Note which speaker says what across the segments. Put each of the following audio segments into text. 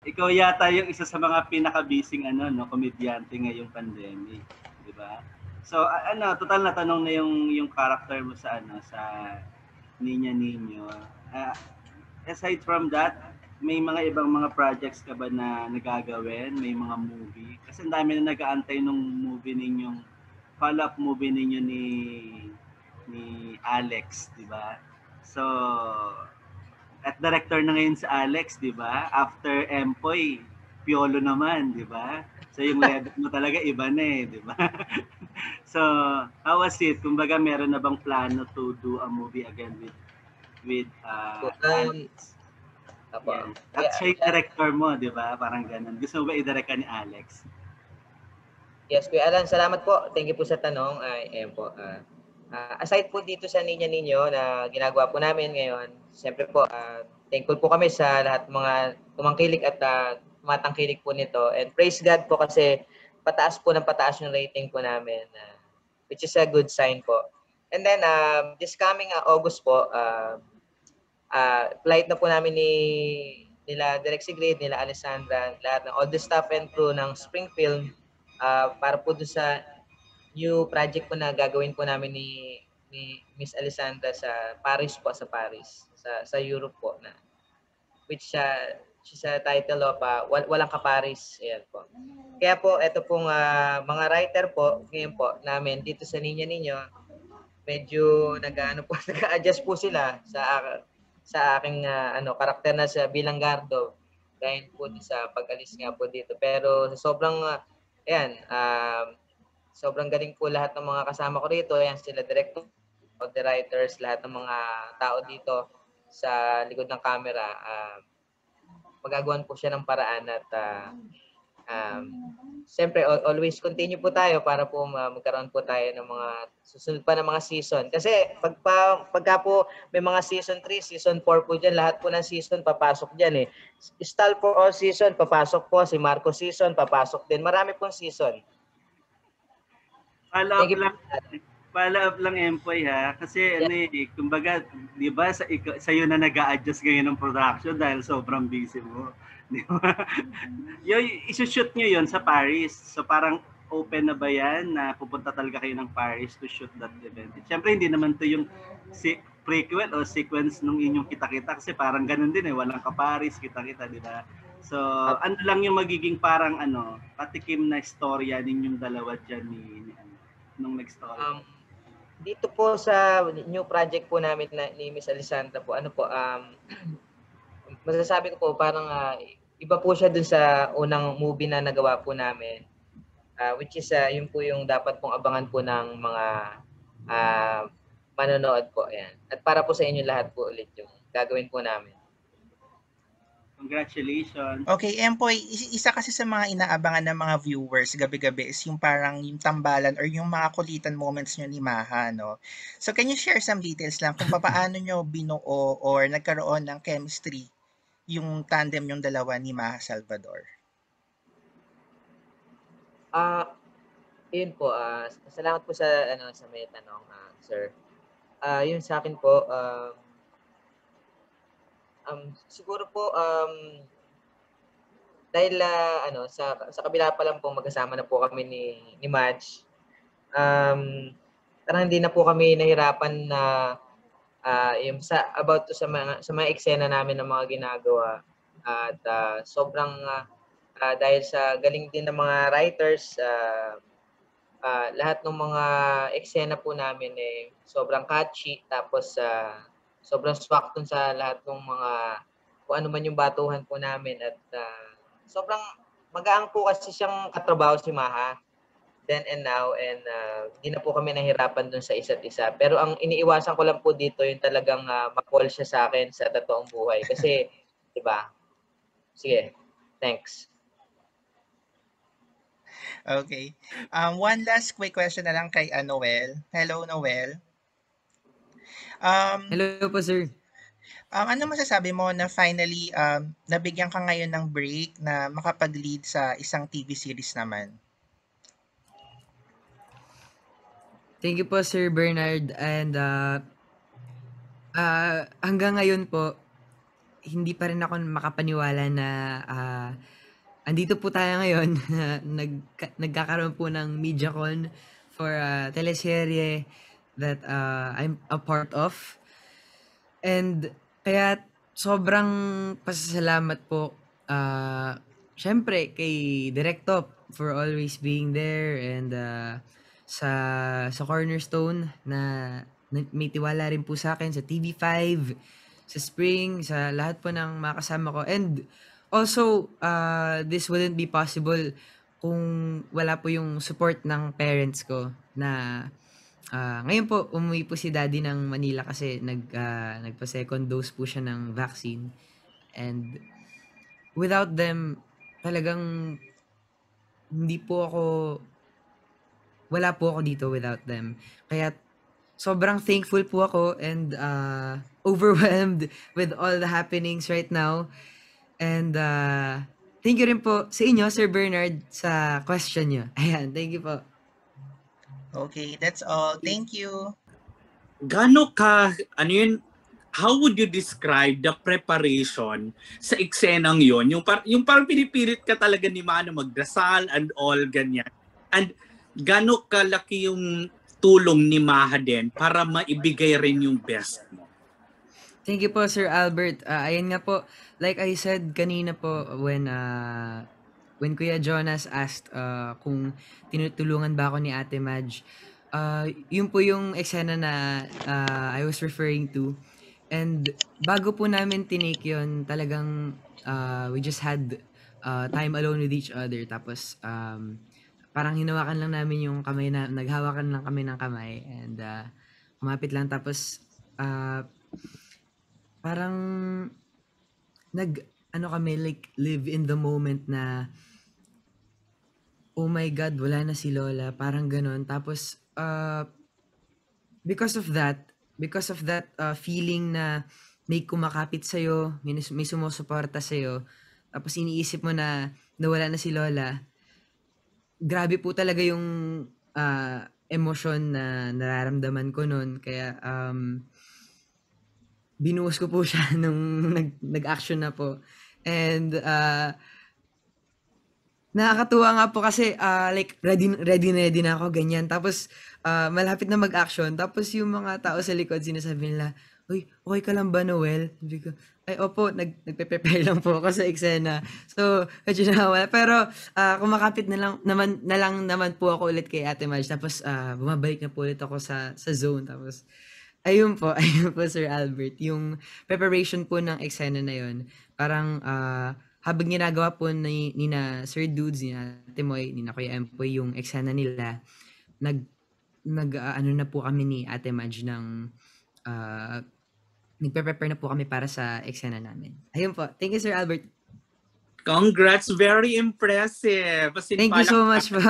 Speaker 1: ikaw yata yung isa sa mga pinaka-busy komedyante ngayong pandemic, 'di ba? So total na tanong na yung character mo sa Niña Niño. Ah, Aside from that, may mga ibang mga projects ka ba na nagagawin? May mga movie? Kasi ang dami na nag-aantay nung follow-up movie ninyo ni Alex, di ba? So, at director na ngayon si Alex, di ba? After Empoy, Piolo naman, di ba? So, yung level mo talaga iba na di ba? So, how was it? Kumbaga, meron na bang plano to do a movie again with
Speaker 2: So,
Speaker 1: Alex?
Speaker 2: apo,
Speaker 1: Yan. At siya yung director mo, di ba? Parang ganun. Gusto mo ba i-direct ka ni Alex?
Speaker 2: yes, Kuya Alan, salamat po. Thank you po sa tanong. Ayan po. Aside po dito sa Ninya Ninyo na ginagawa po namin ngayon, siyempre po, thankful po kami sa lahat mga tumangkilik at tumatangkilik po nito. And praise God po kasi pataas po ng pataas yung rating po namin, which is a good sign po. And then, this coming August po, flight na po namin nila Direk Sigrid, nila Alessandra, lahat ng all the staff and crew ng Spring Film para po doon sa new project po na gagawin po namin ni Miss Alessandra sa Paris po, sa Europe po na which she's a title of Walang Kaparis. Ayan po. Kaya po ito pong mga writer po ngayon po namin dito sa Ninya Ninyo, medyo nag-adjust po sila sa aking karakter na sa Bilanggardo dahil po sa pag-alis nga po dito. Pero sobrang sobrang galing po lahat ng mga kasama ko rito. Ayan sila director, the writers, lahat ng mga tao dito sa likod ng camera. Magagawan po siya ng paraan at siyempre always continue po tayo para po magkaroon po tayo ng mga susunod pa ng mga season. Kasi pagka po may mga season 3, season 4 po dyan, lahat po ng season papasok dyan eh. Stall for all season, papasok po. Si Marco season, papasok din. Marami pong season.
Speaker 1: Follow up lang Empoy ha. Kasi kumbaga, 'di ba sa iyo na nag-a-adjust ngayon ng production dahil sobrang busy mo. Di ba? I-shoot niyo 'yon sa Paris. So parang open na ba yan na pupunta talaga kayo ng Paris to shoot that event? Siyempre hindi naman to yung prequel o sequence nung inyong kita-kita kasi parang ganun din walang ka-Paris, kita-kita, di ba? So, ano lang yung magiging parang patikim na istorya ninyong dalawa dyan nung nag-story?
Speaker 2: Dito po sa new project po namin ni Miss Alessandra po, masasabi ko po parang iba po siya dun sa unang movie na nagawa po namin. Which is yun po yung dapat pong abangan po ng mga manonood po. Ayan. At para po sa inyo lahat po ulit yung gagawin po namin.
Speaker 1: Congratulations.
Speaker 3: Okay, Empoy, isa kasi sa mga inaabangan ng mga viewers gabi-gabi is yung parang yung tambalan or yung mga kulitan moments nyo ni Maha, no? So can you share some details lang kung paano nyo binuo or nagkaroon ng chemistry yung tandem yung dalawa ni Maha Salvador?
Speaker 2: Yun po, salamat po sa may tanong, sir. Yun sa akin po, siguro po dahil sa kabila pa lang po magkasama na po kami ni Madge, parang hindi na po kami nahirapan na yung about to sa mga eksena namin ng mga ginagawa at sobrang dahil sa galing din ng mga writers, lahat ng mga eksena po namin sobrang catchy, tapos sobrang swak dun sa lahat ng mga kung ano man yung batuhan po namin at sobrang magaang po kasi siyang katrabaho si Maha then and now, and hindi na po kami nahirapan dun sa isa't isa. Pero ang iniiwasan ko lang po dito yung talagang ma-call siya sa akin sa totoong buhay kasi 'di ba? Sige. Thanks.
Speaker 3: Okay. One last quick question na lang kay Noel. Hello, Noel.
Speaker 4: Hello po, sir.
Speaker 3: Ano masasabi mo na finally nabigyan ka ngayon ng break na makapag-lead sa isang TV series naman?
Speaker 4: Thank you po, Sir Bernard. And hanggang ngayon po, hindi pa rin ako makapaniwala na andito po tayo ngayon. Nagkakaroon po ng MediaCon for a teleserye that I'm a part of. And kaya sobrang pasasalamat po syempre kay Direk Top for always being there, and sa Cornerstone na may tiwala rin po sa akin, sa TV5, sa Spring, sa lahat po ng mga kasama ko. And also, this wouldn't be possible kung wala po yung support ng parents ko na ngayon po umuwi po si Daddy ng Manila kasi nagpa-second dose po siya ng vaccine. And without them, talagang wala po ako dito without them. Kaya sobrang thankful po ako and overwhelmed with all the happenings right now. And thank you rin po sa inyo, Sir Bernard, sa question nyo. Ayan, thank you po.
Speaker 3: Okay, that's all. Thank you.
Speaker 5: How would you describe the preparation sa eksenang yon? Yung parang pinipilit ka talaga ni Mana magdasal and all ganyan. And gaano kalaki yung tulong ni Maha din para maibigay rin yung best mo?
Speaker 4: Thank you po, Sir Albert. Ayun nga po, like I said kanina po when Kuya Jonas asked kung tinutulungan ba ako ni Ate Madge, yun po yung eksena na I was referring to. And bago po namin tinake yun, talagang we just had time alone with each other. Tapos parang hinawakan lang namin yung kamay na, naghawakan lang kami ng kamay. And kumapit lang, tapos parang kami, like, live in the moment na, oh my God, wala na si Lola. Parang ganun. Tapos, because of that feeling na may kumakapit sa'yo, may sumusuporta sa'yo, tapos iniisip mo na nawala na si Lola, grabe po talaga yung emosyon na nararamdaman ko nun. Kaya, binuhos ko po siya nung nag-action na po. And nakakatuwa nga po kasi like ready na ako, ganyan. Tapos malapit na mag-action. Tapos yung mga tao sa likod sinasabi nila, "Uy, okay ka lang ba, Noel?" Sabi ko, "Ay, opo, nagpe-prepare lang po ako sa eksena." So, medyo nawala. Pero kumakapit na lang naman po ako ulit kay Ate Madge. Tapos bumabalik na po ulit ako sa zone. Tapos ayun po, Sir Albert, yung preparation po ng eksena na yun, parang habang ginagawa po ni na Sir Dudes, ni Ate Moy, ni na Kuya Empoy yung eksena nila, ano na po kami ni Ate Madge ng nagpe-prepare na po kami para sa eksena namin. Ayun po. Thank you, Sir Albert.
Speaker 5: Congrats, very impressive.
Speaker 4: Thank you so much po.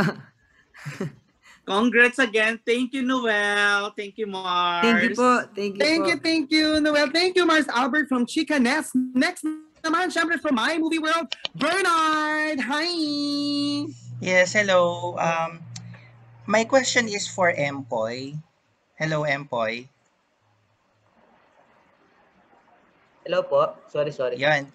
Speaker 5: Congrats again. Thank you, Noel. Thank you, Mars.
Speaker 4: Thank you po.
Speaker 6: Thank you, Noel. Thank you, Mars Albert from Chika Nest. Next naman, syempre from My Movie World, Bernard. Hi!
Speaker 3: Yes, hello. My question is for Empoy. Hello, Empoy.
Speaker 2: Hello po. Sorry.
Speaker 3: Yan.